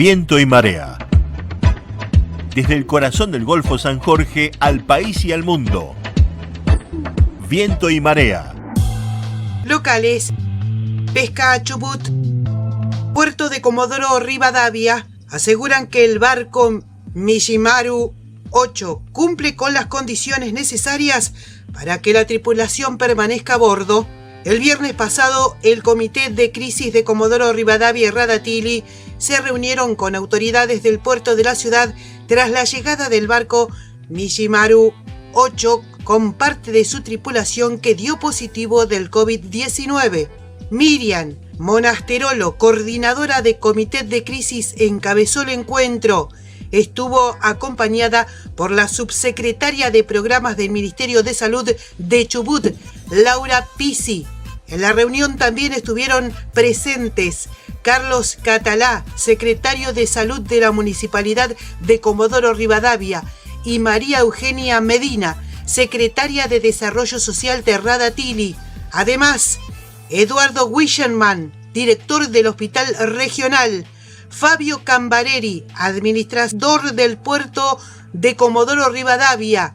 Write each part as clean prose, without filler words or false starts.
Viento y marea. Desde el corazón del Golfo San Jorge al país y al mundo. Viento y marea. Locales: Pesca Chubut, Puerto de Comodoro Rivadavia, aseguran que el barco Mishimaru 8 cumple con las condiciones necesarias para que la tripulación permanezca a bordo. El viernes pasado, el Comité de Crisis de Comodoro Rivadavia y Radatili se reunieron con autoridades del puerto de la ciudad tras la llegada del barco Mishimaru 8 con parte de su tripulación que dio positivo del COVID-19. Miriam Monasterolo, coordinadora de Comité de Crisis, encabezó el encuentro. Estuvo acompañada por la subsecretaria de Programas del Ministerio de Salud de Chubut, Laura Pisi. En la reunión también estuvieron presentes Carlos Catalá, secretario de Salud de la Municipalidad de Comodoro Rivadavia, y María Eugenia Medina, secretaria de Desarrollo Social de Radatili. Además, Eduardo Wischerman, director del Hospital Regional, Fabio Cambareri, administrador del puerto de Comodoro Rivadavia,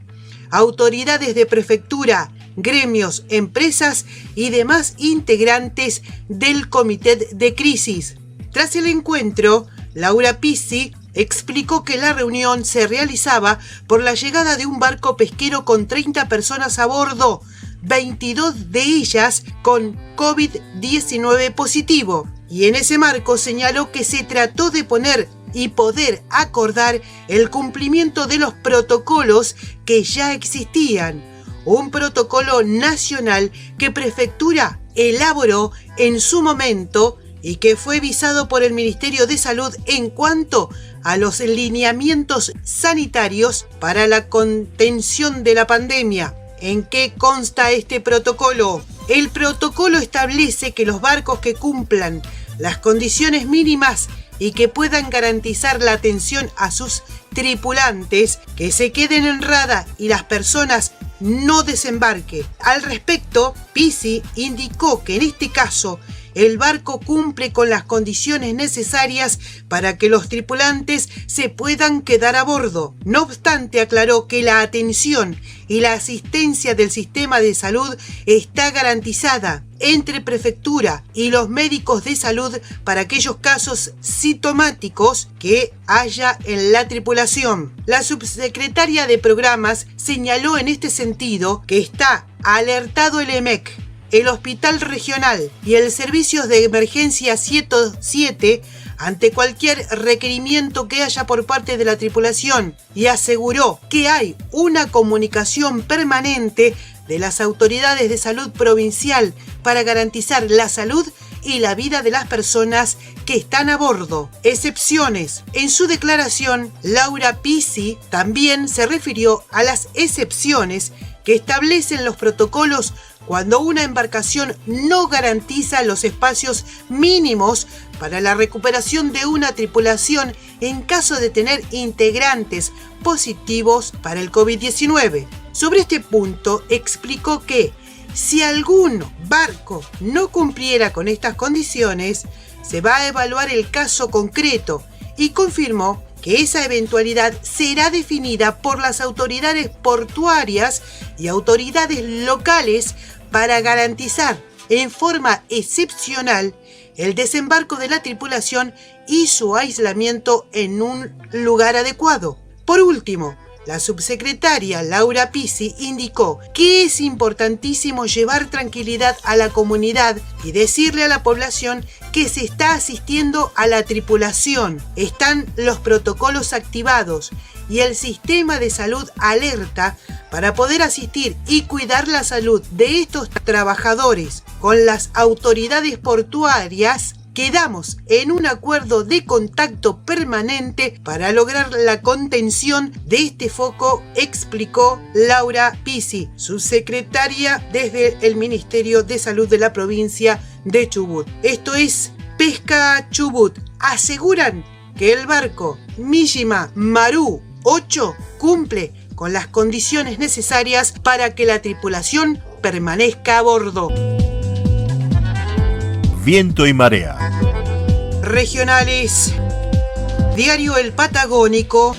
autoridades de prefectura, gremios, empresas y demás integrantes del Comité de Crisis. Tras el encuentro, Laura Pisi explicó que la reunión se realizaba por la llegada de un barco pesquero con 30 personas a bordo, 22 de ellas con COVID-19 positivo. Y en ese marco señaló que se trató de poner y poder acordar el cumplimiento de los protocolos que ya existían. Un protocolo nacional que Prefectura elaboró en su momento y que fue visado por el Ministerio de Salud en cuanto a los lineamientos sanitarios para la contención de la pandemia. ¿En qué consta este protocolo? El protocolo establece que los barcos que cumplan las condiciones mínimas y que puedan garantizar la atención a sus tripulantes, que se queden en rada y las personas no desembarquen. Al respecto, Pisi indicó que en este caso el barco cumple con las condiciones necesarias para que los tripulantes se puedan quedar a bordo. No obstante, aclaró que la atención y la asistencia del sistema de salud está garantizada entre Prefectura y los médicos de salud para aquellos casos sintomáticos que haya en la tripulación. La subsecretaria de Programas señaló en este sentido que está alertado el EMEC, el Hospital Regional y el Servicio de Emergencia 107 ante cualquier requerimiento que haya por parte de la tripulación, y aseguró que hay una comunicación permanente de las autoridades de salud provincial para garantizar la salud y la vida de las personas que están a bordo. Excepciones. En su declaración, Laura Pisi también se refirió a las excepciones que establecen los protocolos cuando una embarcación no garantiza los espacios mínimos para la recuperación de una tripulación en caso de tener integrantes positivos para el COVID-19. Sobre este punto, explicó que si algún barco no cumpliera con estas condiciones, se va a evaluar el caso concreto, y confirmó que esa eventualidad será definida por las autoridades portuarias y autoridades locales para garantizar en forma excepcional el desembarco de la tripulación y su aislamiento en un lugar adecuado. Por último, la subsecretaria Laura Pisi indicó que es importantísimo llevar tranquilidad a la comunidad y decirle a la población que se está asistiendo a la tripulación. Están los protocolos activados y el sistema de salud alerta para poder asistir y cuidar la salud de estos trabajadores. Con las autoridades portuarias quedamos en un acuerdo de contacto permanente para lograr la contención de este foco, explicó Laura Pisi, subsecretaria desde el Ministerio de Salud de la provincia de Chubut. Esto es Pesca Chubut. Aseguran que el barco Mishimaru 8 cumple con las condiciones necesarias para que la tripulación permanezca a bordo. Viento y marea. Regionales. Diario El Patagónico.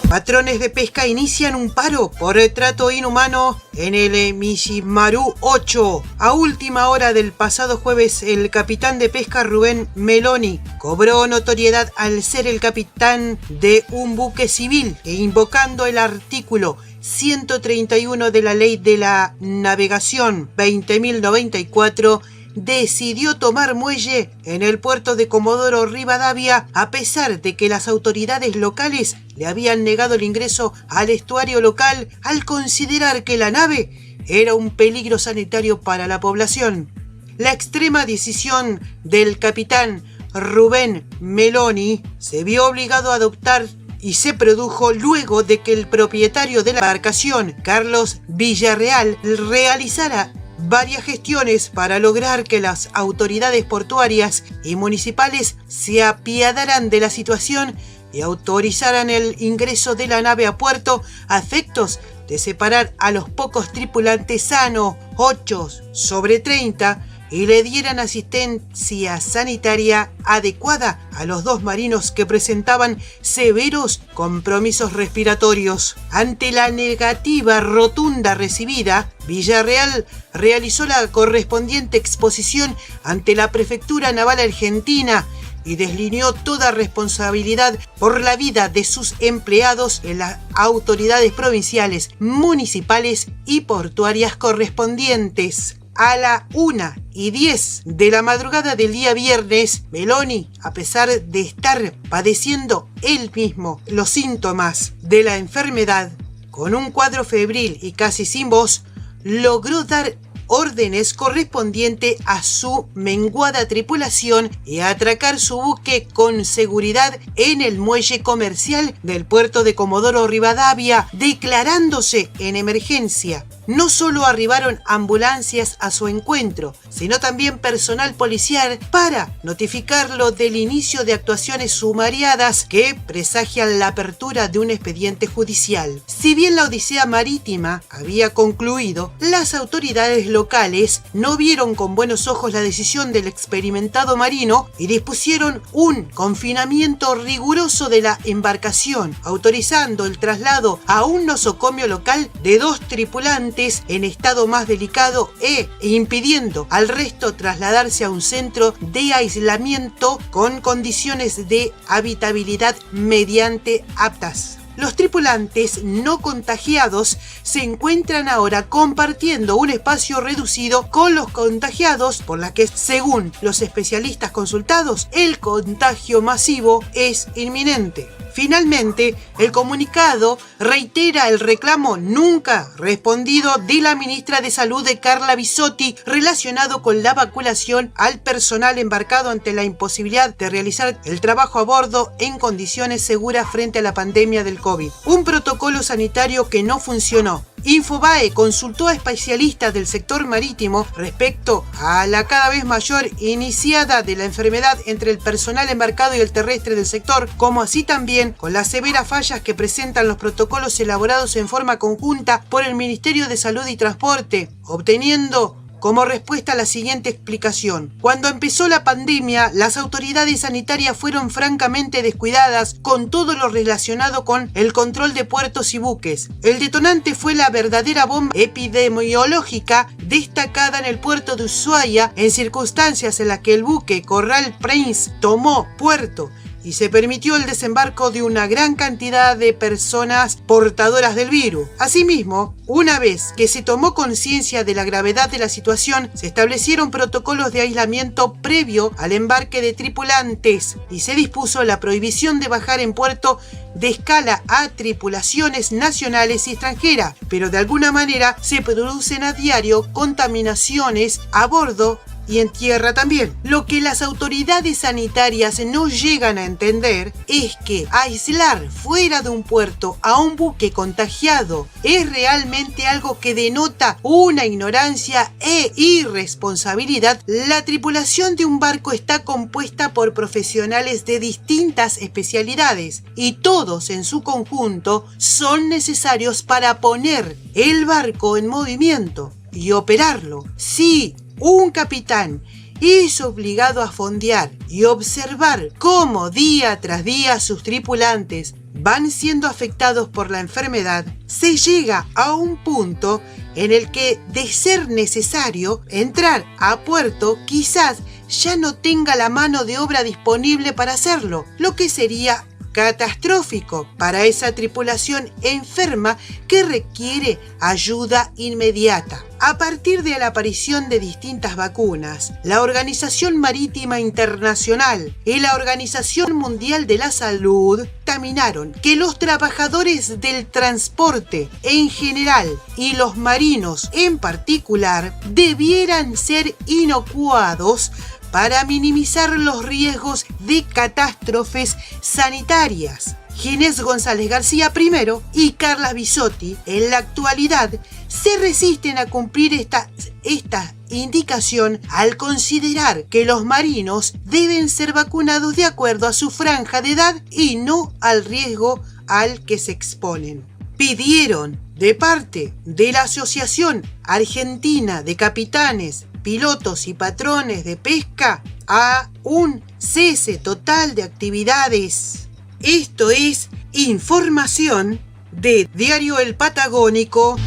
Patrones de pesca inician un paro por trato inhumano en el Mishimaru 8. A última hora del pasado jueves, el capitán de pesca Rubén Meloni cobró notoriedad al ser el capitán de un buque civil e invocando el artículo 131 de la Ley de la Navegación 20.094, decidió tomar muelle en el puerto de Comodoro Rivadavia a pesar de que las autoridades locales le habían negado el ingreso al estuario local al considerar que la nave era un peligro sanitario para la población. La extrema decisión del capitán Rubén Meloni se vio obligado a adoptar y se produjo luego de que el propietario de la embarcación, Carlos Villarreal, realizara varias gestiones para lograr que las autoridades portuarias y municipales se apiadaran de la situación y autorizaran el ingreso de la nave a puerto a efectos de separar a los pocos tripulantes sanos, 8 sobre 30, y le dieran asistencia sanitaria adecuada a los 2 marinos que presentaban severos compromisos respiratorios. Ante la negativa rotunda recibida, Villarreal realizó la correspondiente exposición ante la Prefectura Naval Argentina y deslineó toda responsabilidad por la vida de sus empleados en las autoridades provinciales, municipales y portuarias correspondientes. A la 1:10 de la madrugada del día viernes, Meloni, a pesar de estar padeciendo él mismo los síntomas de la enfermedad, con un cuadro febril y casi sin voz, logró dar órdenes correspondientes a su menguada tripulación y atracar su buque con seguridad en el muelle comercial del puerto de Comodoro Rivadavia, declarándose en emergencia. No solo arribaron ambulancias a su encuentro, sino también personal policial para notificarlo del inicio de actuaciones sumariadas que presagian la apertura de un expediente judicial. Si bien la odisea marítima había concluido, las autoridades locales no vieron con buenos ojos la decisión del experimentado marino y dispusieron un confinamiento riguroso de la embarcación, autorizando el traslado a un nosocomio local de 2 tripulantes en estado más delicado e impidiendo al resto trasladarse a un centro de aislamiento con condiciones de habitabilidad mediante aptas. Los tripulantes no contagiados se encuentran ahora compartiendo un espacio reducido con los contagiados, por la que, según los especialistas consultados, el contagio masivo es inminente. Finalmente, el comunicado reitera el reclamo nunca respondido de la ministra de Salud, Carla Bisotti, relacionado con la vacunación al personal embarcado ante la imposibilidad de realizar el trabajo a bordo en condiciones seguras frente a la pandemia del COVID. Un protocolo sanitario que no funcionó. Infobae consultó a especialistas del sector marítimo respecto a la cada vez mayor iniciada de la enfermedad entre el personal embarcado y el terrestre del sector, como así también con las severas fallas que presentan los protocolos elaborados en forma conjunta por el Ministerio de Salud y Transporte, obteniendo como respuesta a la siguiente explicación. Cuando empezó la pandemia, las autoridades sanitarias fueron francamente descuidadas con todo lo relacionado con el control de puertos y buques. El detonante fue la verdadera bomba epidemiológica destacada en el puerto de Ushuaia, en circunstancias en las que el buque Coral Prince tomó puerto y se permitió el desembarco de una gran cantidad de personas portadoras del virus. Asimismo, una vez que se tomó conciencia de la gravedad de la situación, se establecieron protocolos de aislamiento previo al embarque de tripulantes y se dispuso la prohibición de bajar en puerto de escala a tripulaciones nacionales y extranjeras, pero de alguna manera se producen a diario contaminaciones a bordo y en tierra también. Lo que las autoridades sanitarias no llegan a entender es que aislar fuera de un puerto a un buque contagiado es realmente algo que denota una ignorancia e irresponsabilidad. La tripulación de un barco está compuesta por profesionales de distintas especialidades y todos en su conjunto son necesarios para poner el barco en movimiento y operarlo. Si un capitán es obligado a fondear y observar cómo día tras día sus tripulantes van siendo afectados por la enfermedad, se llega a un punto en el que, de ser necesario entrar a puerto, quizás ya no tenga la mano de obra disponible para hacerlo, lo que sería catastrófico para esa tripulación enferma que requiere ayuda inmediata. A partir de la aparición de distintas vacunas, la Organización Marítima Internacional y la Organización Mundial de la Salud dictaminaron que los trabajadores del transporte en general y los marinos en particular debieran ser inocuados para minimizar los riesgos de catástrofes sanitarias. Ginés González García primero y Carla Bisotti en la actualidad se resisten a cumplir esta indicación al considerar que los marinos deben ser vacunados de acuerdo a su franja de edad y no al riesgo al que se exponen. Pidieron de parte de la Asociación Argentina de Capitanes, Pilotos y Patrones de Pesca a un cese total de actividades. Esto es información de Diario El Patagónico.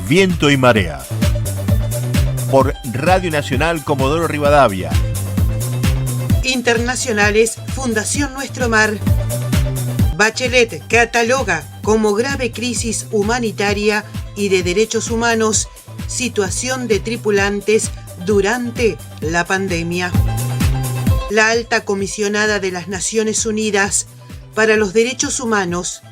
Viento y marea. Por Radio Nacional Comodoro Rivadavia. Internacionales, Fundación Nuestro Mar. Bachelet cataloga como grave crisis humanitaria y de derechos humanos situación de tripulantes durante la pandemia. La alta comisionada de las Naciones Unidas para los Derechos Humanos,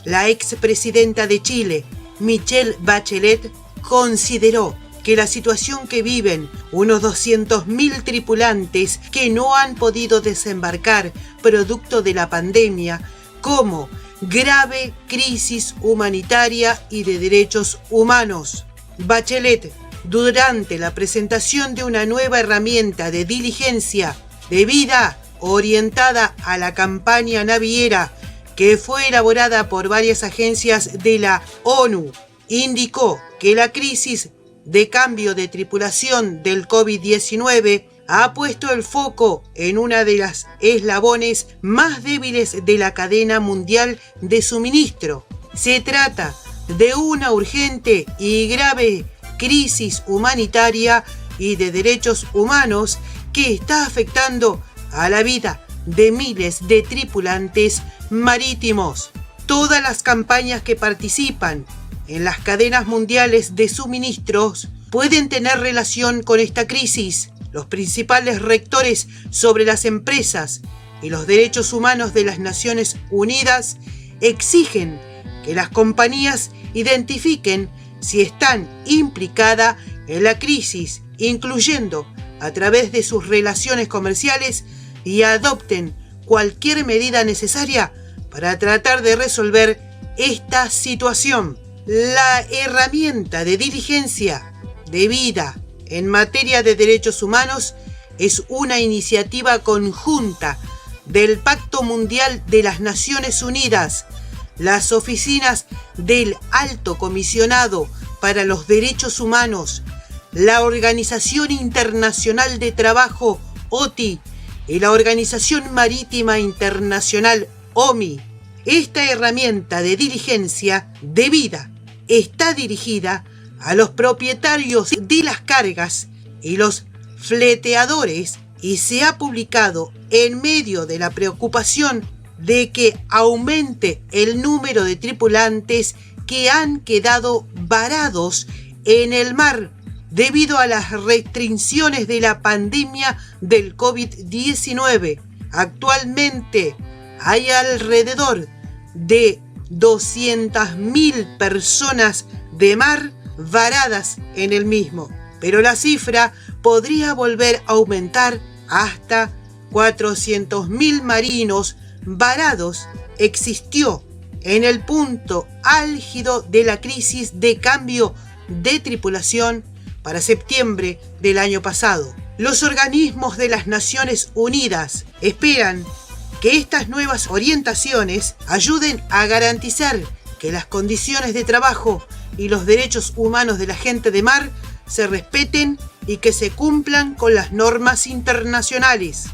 la expresidenta de Chile, Michelle Bachelet, consideró que la situación que viven unos 200.000 tripulantes que no han podido desembarcar producto de la pandemia como grave crisis humanitaria y de derechos humanos. Bachelet, durante la presentación de una nueva herramienta de diligencia debida orientada a la campaña naviera que fue elaborada por varias agencias de la ONU, indicó que la crisis de cambio de tripulación del COVID-19 ha puesto el foco en una de las eslabones más débiles de la cadena mundial de suministro. Se trata de una urgente y grave crisis humanitaria y de derechos humanos que está afectando a la vida de miles de tripulantes marítimos. Todas las campañas que participan en las cadenas mundiales de suministros pueden tener relación con esta crisis. Los principales rectores sobre las empresas y los derechos humanos de las Naciones Unidas exigen que las compañías identifiquen si están implicadas en la crisis, incluyendo a través de sus relaciones comerciales, y adopten cualquier medida necesaria para tratar de resolver esta situación. La herramienta de diligencia debida en materia de derechos humanos es una iniciativa conjunta del Pacto Mundial de las Naciones Unidas, las oficinas del Alto Comisionado para los Derechos Humanos, la Organización Internacional de Trabajo, OTI, y la Organización Marítima Internacional, OMI. Esta herramienta de diligencia debida está dirigida a los propietarios de las cargas y los fleteadores y se ha publicado en medio de la preocupación de que aumente el número de tripulantes que han quedado varados en el mar debido a las restricciones de la pandemia del COVID-19. Actualmente hay alrededor de 200.000 personas de mar varadas en el mismo, pero la cifra podría volver a aumentar hasta 400.000 marinos varados. Existió en el punto álgido de la crisis de cambio de tripulación para septiembre del año pasado. Los organismos de las Naciones Unidas esperan que estas nuevas orientaciones ayuden a garantizar que las condiciones de trabajo y los derechos humanos de la gente de mar se respeten y que se cumplan con las normas internacionales.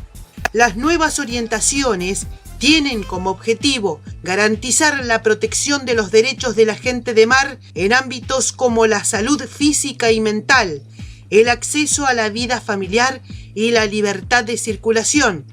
Las nuevas orientaciones tienen como objetivo garantizar la protección de los derechos de la gente de mar en ámbitos como la salud física y mental, el acceso a la vida familiar y la libertad de circulación.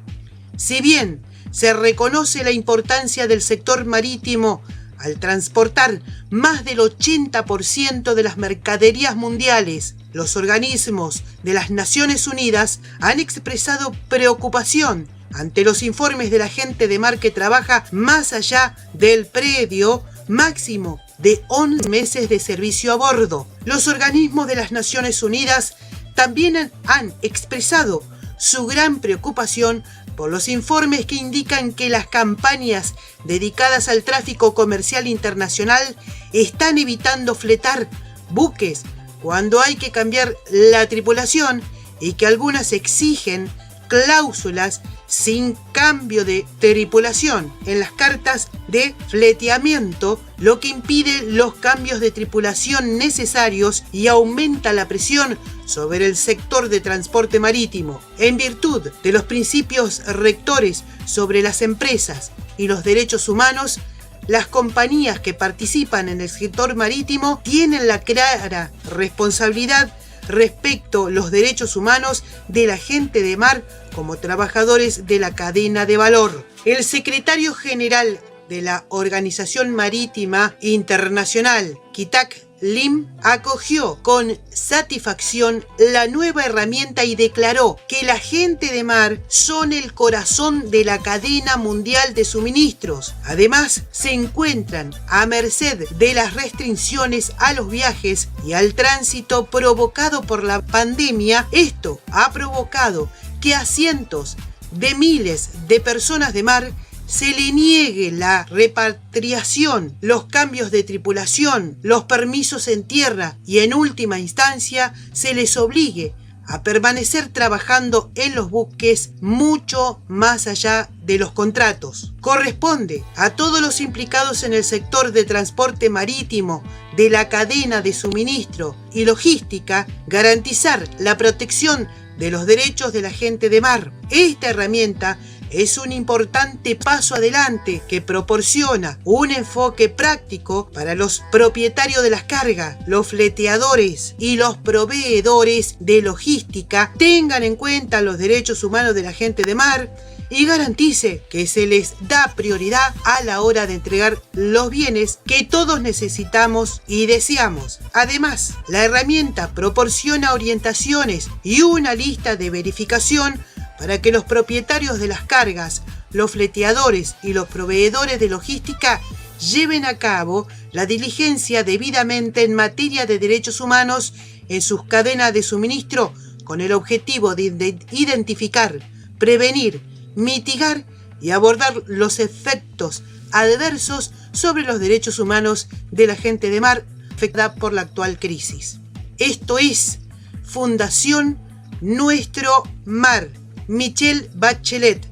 Si bien se reconoce la importancia del sector marítimo al transportar más del 80% de las mercaderías mundiales, los organismos de las Naciones Unidas han expresado preocupación ante los informes de la gente de mar que trabaja más allá del predio máximo de 11 meses de servicio a bordo. Los organismos de las Naciones Unidas también han expresado su gran preocupación por los informes que indican que las campañas dedicadas al tráfico comercial internacional están evitando fletar buques cuando hay que cambiar la tripulación y que algunas exigen cláusulas sin cambio de tripulación en las cartas de fleteamiento, lo que impide los cambios de tripulación necesarios y aumenta la presión sobre el sector de transporte marítimo. En virtud de los principios rectores sobre las empresas y los derechos humanos, las compañías que participan en el sector marítimo tienen la clara responsabilidad respecto a los derechos humanos de la gente de mar como trabajadores de la cadena de valor. El secretario general de la Organización Marítima Internacional, Ki-Tak Lim, acogió con satisfacción la nueva herramienta y declaró que la gente de mar son el corazón de la cadena mundial de suministros. Además, se encuentran a merced de las restricciones a los viajes y al tránsito provocado por la pandemia. Esto ha provocado que a cientos de miles de personas de mar se le niegue la repatriación, los cambios de tripulación, los permisos en tierra y en última instancia se les obligue a permanecer trabajando en los buques mucho más allá de los contratos. Corresponde a todos los implicados en el sector de transporte marítimo, de la cadena de suministro y logística, garantizar la protección de los derechos de la gente de mar. Esta herramienta es un importante paso adelante que proporciona un enfoque práctico para los propietarios de las cargas, los fleteadores y los proveedores de logística tengan en cuenta los derechos humanos de la gente de mar y garantice que se les da prioridad a la hora de entregar los bienes que todos necesitamos y deseamos. Además, la herramienta proporciona orientaciones y una lista de verificación para que los propietarios de las cargas, los fleteadores y los proveedores de logística lleven a cabo la diligencia debidamente en materia de derechos humanos en sus cadenas de suministro con el objetivo de identificar, prevenir, mitigar y abordar los efectos adversos sobre los derechos humanos de la gente de mar afectada por la actual crisis. Esto es Fundación Nuestro Mar. Michelle Bachelet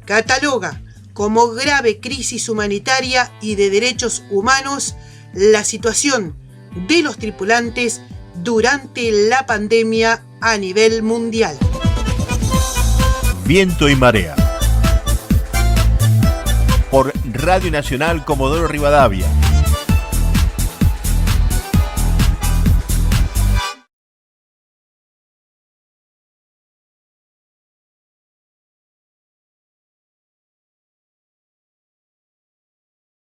cataloga como grave crisis humanitaria y de derechos humanos la situación de los tripulantes durante la pandemia a nivel mundial. Viento y marea. Por Radio Nacional Comodoro Rivadavia.